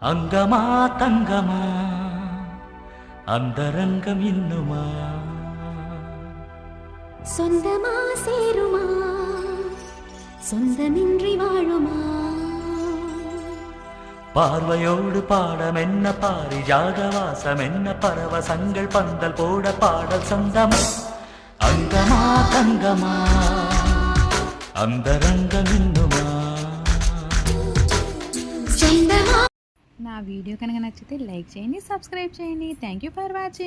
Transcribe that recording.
அங்கமா தங்கமா அந்தரங்கம் இன்னுமா சொந்தமா சேருமா சொந்தமின்றி வாழுமா பார்வையோடு பாடம் என்ன பாரிஜாத வாசம் என்ன பரவசங்கள் பந்தல் போட பாடல் சொந்தமா அங்கமா தங்கமா அந்தரங்கம் இன்னுமா. சொந்தமா నా వీడియో కనుక నచ్చితే లైక్ చేయండి, సబ్స్క్రైబ్ చేయండి. Thank you for watching.